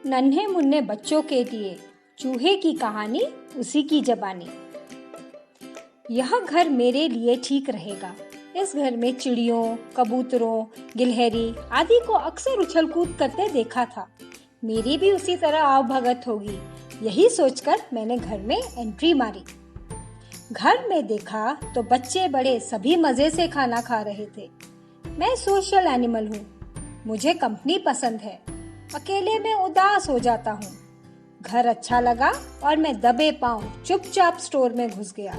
नन्हे मुन्ने बच्चों के लिए चूहे की कहानी, उसी की जबानी। यह घर मेरे लिए ठीक रहेगा। इस घर में चिड़ियों, कबूतरों, गिलहरी आदि को अक्सर उछल कूद करते देखा था। मेरी भी उसी तरह आव भगत होगी, यही सोचकर मैंने घर में एंट्री मारी। घर में देखा तो बच्चे बड़े सभी मजे से खाना खा रहे थे। मैं सोशल एनिमल हूँ, मुझे कंपनी पसंद है। अकेले में उदास हो जाता हूँ। घर अच्छा लगा और मैं दबे पांव चुपचाप स्टोर में घुस गया।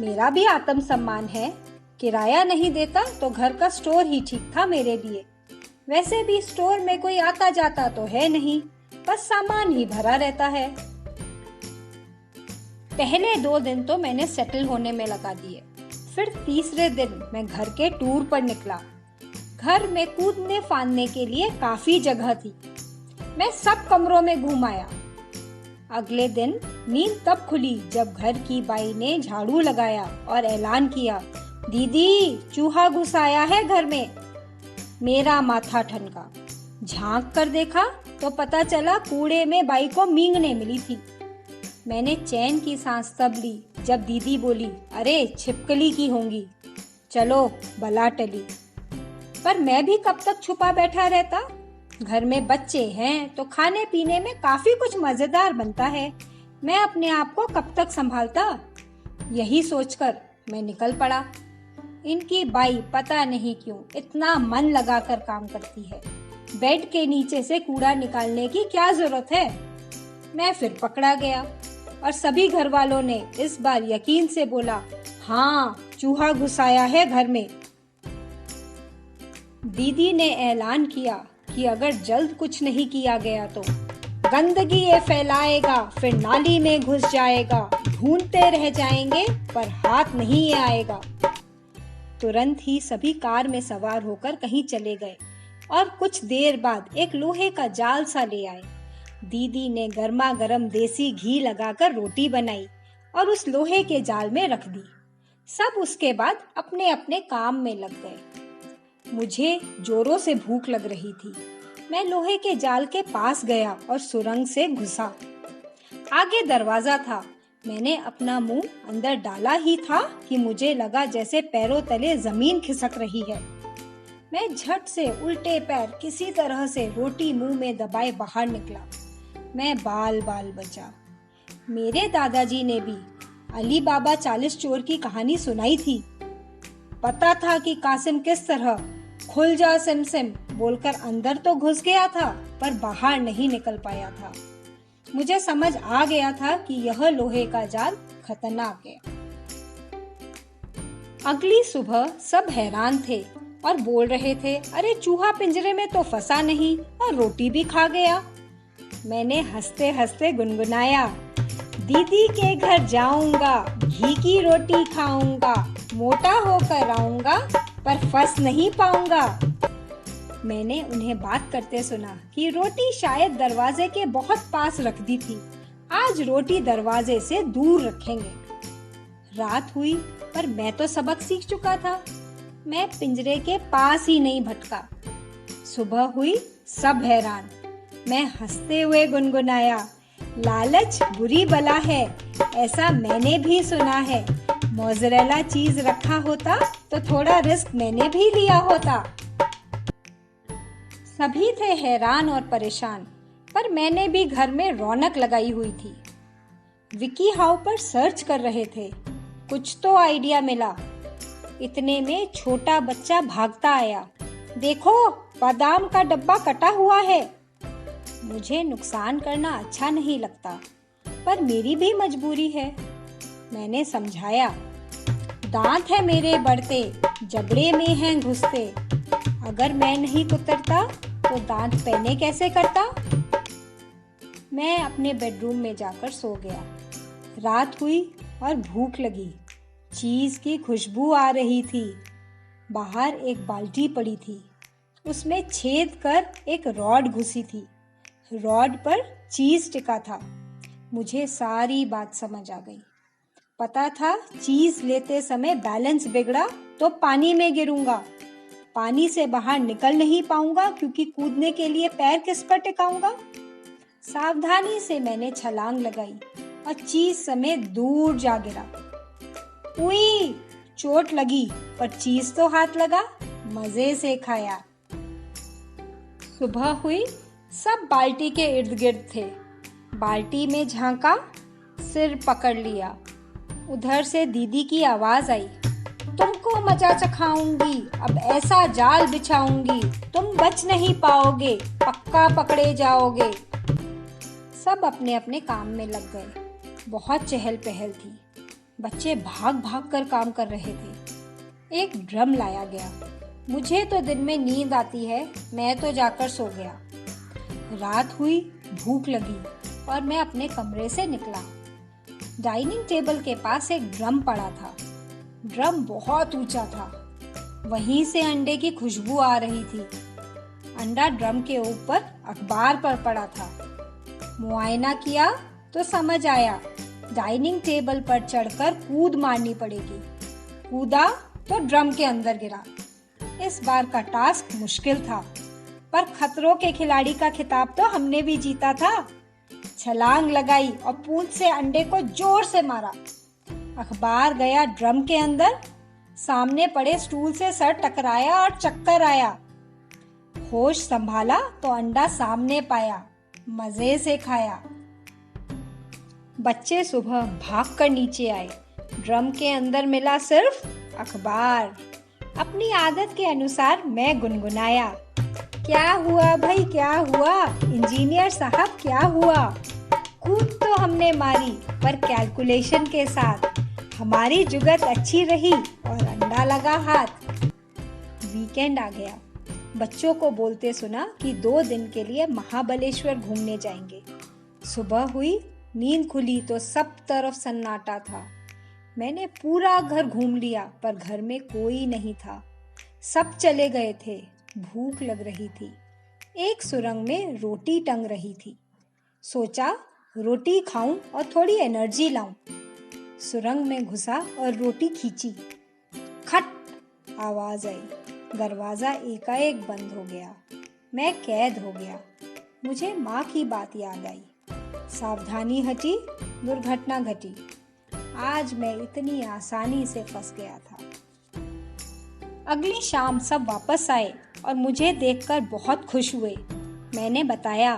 मेरा भी आत्मसम्मान है। किराया नहीं देता तो घर का स्टोर ही ठीक था मेरे लिए। वैसे भी स्टोर में कोई आता जाता तो है नहीं, बस सामान ही भरा रहता है। पहले 2 दिन तो मैंने सेटल होने में लगा दिए। फिर तीसरे दिन मैं घर के टूर पर निकला। घर में कूदने फांदने के लिए काफी जगह थी। मैं सब कमरों में घूम आया। अगले दिन नींद तब खुली जब घर की बाई ने झाड़ू लगाया और ऐलान किया, दीदी चूहा घुस आया है घर में। मेरा माथा ठनका। झांक कर देखा तो पता चला कूड़े में बाई को मींगने मिली थी। मैंने चैन की सांस तब ली जब दीदी बोली, अरे छिपकली की होंगी, चलो बला टली। पर मैं भी कब तक छुपा बैठा रहता। घर में बच्चे हैं तो खाने पीने में काफी कुछ मजेदार बनता है। मैं अपने आप को कब तक संभालता। यही सोचकर मैं निकल पड़ा। इनकी बाई पता नहीं क्यों इतना मन लगाकर काम करती है। बेड के नीचे से कूड़ा निकालने की क्या जरूरत है। मैं फिर पकड़ा गया और सभी घर वालों ने इस बार यकीन से बोला, हाँ चूहा घुस आया है घर में। दीदी ने ऐलान किया कि अगर जल्द कुछ नहीं किया गया तो गंदगी ये फैलाएगा, फिर नाली में घुस जाएगा, ढूंढते रह जाएंगे पर हाथ नहीं ये आएगा। तुरंत ही सभी कार में सवार होकर कहीं चले गए और कुछ देर बाद एक लोहे का जाल सा ले आए। दीदी ने गर्मा गर्म देसी घी लगाकर रोटी बनाई और उस लोहे के जाल में रख दी। सब उसके बाद अपने अपने काम में लग गए। मुझे जोरों से भूख लग रही थी। मैं लोहे के जाल के पास गया और सुरंग से घुसा। आगे दरवाजा था। मैंने अपना मुंह अंदर डाला ही था कि मुझे लगा जैसे पैरों तले जमीन खिसक रही है। मैं झट से उल्टे पैर किसी तरह से रोटी मुंह में दबाए बाहर निकला। मैं बाल बाल बचा। मेरे दादाजी ने भी अली बाबा 40 चोर की कहानी सुनाई थी। पता था कि कासिम किस तरह खुल जा सिम सिम बोलकर अंदर तो घुस गया था पर बाहर नहीं निकल पाया था। मुझे समझ आ गया था कि यह लोहे का जाल खतरनाक है। अगली सुबह सब हैरान थे और बोल रहे थे, अरे चूहा पिंजरे में तो फंसा नहीं और रोटी भी खा गया। मैंने हंसते हंसते गुनगुनाया, दीदी के घर जाऊंगा, घी की रोटी खाऊंगा, मोटा होकर आऊंगा पर फंस नहीं पाऊंगा। मैंने उन्हें बात करते सुना कि रोटी शायद दरवाजे के बहुत पास रख दी थी। आज रोटी दरवाजे से दूर रखेंगे। रात हुई पर मैं तो सबक सीख चुका था। मैं पिंजरे के पास ही नहीं भटका। सुबह हुई, सब हैरान। मैं हंसते हुए गुनगुनाया, लालच बुरी बला है, ऐसा मैंने भी सुना है। मोज़रेला चीज रखा होता तो थोड़ा रिस्क मैंने भी लिया होता। सभी थे हैरान और परेशान, पर मैंने भी घर में रौनक लगाई हुई थी। विकी हाउ पर सर्च कर रहे थे। कुछ तो आइडिया मिला। इतने में छोटा बच्चा भागता आया, देखो बादाम का डब्बा कटा हुआ है। मुझे नुकसान करना अच्छा नहीं लगता, पर मेरी भी मजबूरी है। मैंने समझाया, दांत है मेरे बढ़ते, जबड़े में हैं घुसते। अगर मैं नहीं कुतरता तो दांत पहने कैसे करता। मैं अपने बेडरूम में जाकर सो गया। रात हुई और भूख लगी। चीज की खुशबू आ रही थी। बाहर एक बाल्टी पड़ी थी, उसमें छेद कर एक रॉड घुसी थी। रॉड पर चीज टिका था। मुझे सारी बात समझ आ गई। पता था चीज लेते समय बैलेंस बिगड़ा तो पानी में गिरूंगा। पानी से बाहर निकल नहीं पाऊंगा क्योंकि कूदने के लिए पैर किस पर टिकाऊंगा। सावधानी से मैंने छलांग लगाई और चीज समेत दूर जा गिरा। उई, चोट लगी पर चीज तो हाथ लगा, मजे से खाया। सुबह हुई, सब बाल्टी के इर्द गिर्द थे। बाल्टी में झांका, सिर पकड़ लिया। उधर से दीदी की आवाज आई, तुमको मजा चखाऊंगी, अब ऐसा जाल बिछाऊंगी, तुम बच नहीं पाओगे, पक्का पकड़े जाओगे। सब अपने अपने काम में लग गए। बहुत चहल पहल थी। बच्चे भाग भाग कर काम कर रहे थे। एक ड्रम लाया गया। मुझे तो दिन में नींद आती है, मैं तो जाकर सो गया। रात हुई, भूख लगी और मैं अपने कमरे से निकला। डाइनिंग टेबल के पास एक ड्रम पड़ा था। ड्रम बहुत ऊंचा था। वहीं से अंडे की खुशबू आ रही थी। अंडा ड्रम के ऊपर अखबार पर पड़ा था। मुआयना किया तो समझ आया, डाइनिंग टेबल पर चढ़कर कूद मारनी पड़ेगी। कूदा तो ड्रम के अंदर गिरा। इस बार का टास्क मुश्किल था, पर खतरों के खिलाड़ी का खिताब तो हमने भी जीता था। छलांग लगाई और पूंछ से अंडे को जोर से मारा। अखबार गया ड्रम के अंदर। सामने पड़े स्टूल से सर टकराया और चक्कर आया। होश संभाला तो अंडा सामने पाया, मजे से खाया। बच्चे सुबह भागकर नीचे आए। ड्रम के अंदर मिला सिर्फ अखबार। अपनी आदत के अनुसार मैं गुनगुनाया, क्या हुआ भाई, क्या हुआ, इंजीनियर साहब क्या हुआ। कूद तो हमने मारी, पर कैलकुलेशन के साथ। हमारी जुगत अच्छी रही और अंडा लगा हाथ। वीकेंड आ गया। बच्चों को बोलते सुना कि 2 दिन के लिए महाबलेश्वर घूमने जाएंगे। सुबह हुई, नींद खुली तो सब तरफ सन्नाटा था। मैंने पूरा घर घूम लिया, पर घर में कोई नहीं था। सब चले गए थे। भूख लग रही थी। एक सुरंग में रोटी टंग रही थी। सोचा रोटी खाऊं और थोड़ी एनर्जी लाऊं। सुरंग में घुसा और रोटी खींची। खट आवाज आई। दरवाजा एकाएक बंद हो गया। मैं कैद हो गया। मुझे माँ की बात याद आई। सावधानी हटी, दुर्घटना घटी। आज मैं इतनी आसानी से फंस गया था। अगली शाम सब वापस आए और मुझे देखकर बहुत खुश हुए। मैंने बताया,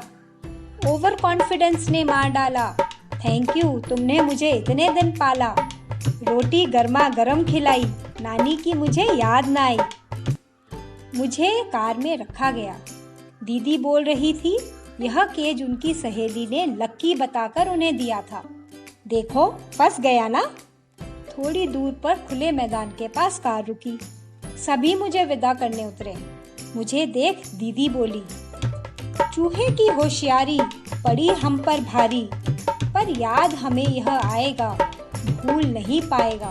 ओवर कॉन्फिडेंस ने मार डाला। थैंक यू, तुमने मुझे इतने दिन पाला। रोटी गर्मा गर्म खिलाई, नानी की मुझे याद न आई। मुझे कार में रखा गया। दीदी बोल रही थी, यह केज उनकी सहेली ने लक्की बताकर उन्हें दिया था। देखो फंस गया ना। थोड़ी दूर पर खुले मैदान के पास कार रुकी। सभी मुझे विदा करने उतरे। मुझे देख दीदी बोली, चूहे की होशियारी पड़ी हम पर भारी, पर याद हमें यह आएगा, भूल नहीं पाएगा।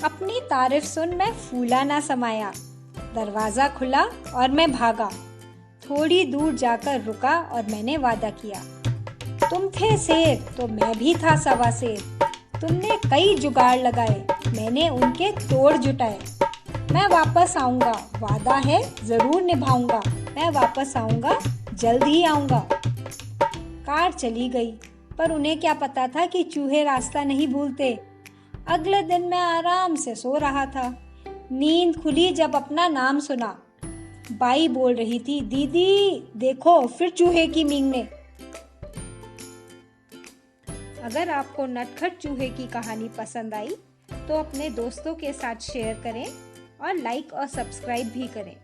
अपनी तारीफ सुन मैं फूला ना समाया। दरवाजा खुला और मैं भागा। थोड़ी दूर जाकर रुका और मैंने वादा किया, तुम थे शेर तो मैं भी था सवा शेर। तुमने कई जुगाड़ लगाए, मैंने उनके तोड़ जुटाए। मैं वापस आऊंगा, वादा है जरूर निभाऊंगा। मैं वापस आऊंगा, जल्द ही आऊंगा। कार चली गई, पर उन्हें क्या पता था कि चूहे रास्ता नहीं भूलते। अगले दिन मैं आराम से सो रहा था। नींद खुली जब अपना नाम सुना। बाई बोल रही थी, दीदी देखो फिर चूहे की मींगने। अगर आपको नटखट चूहे की कहानी पसंद आई तो अपने दोस्तों के साथ शेयर करें और लाइक और सब्सक्राइब भी करें।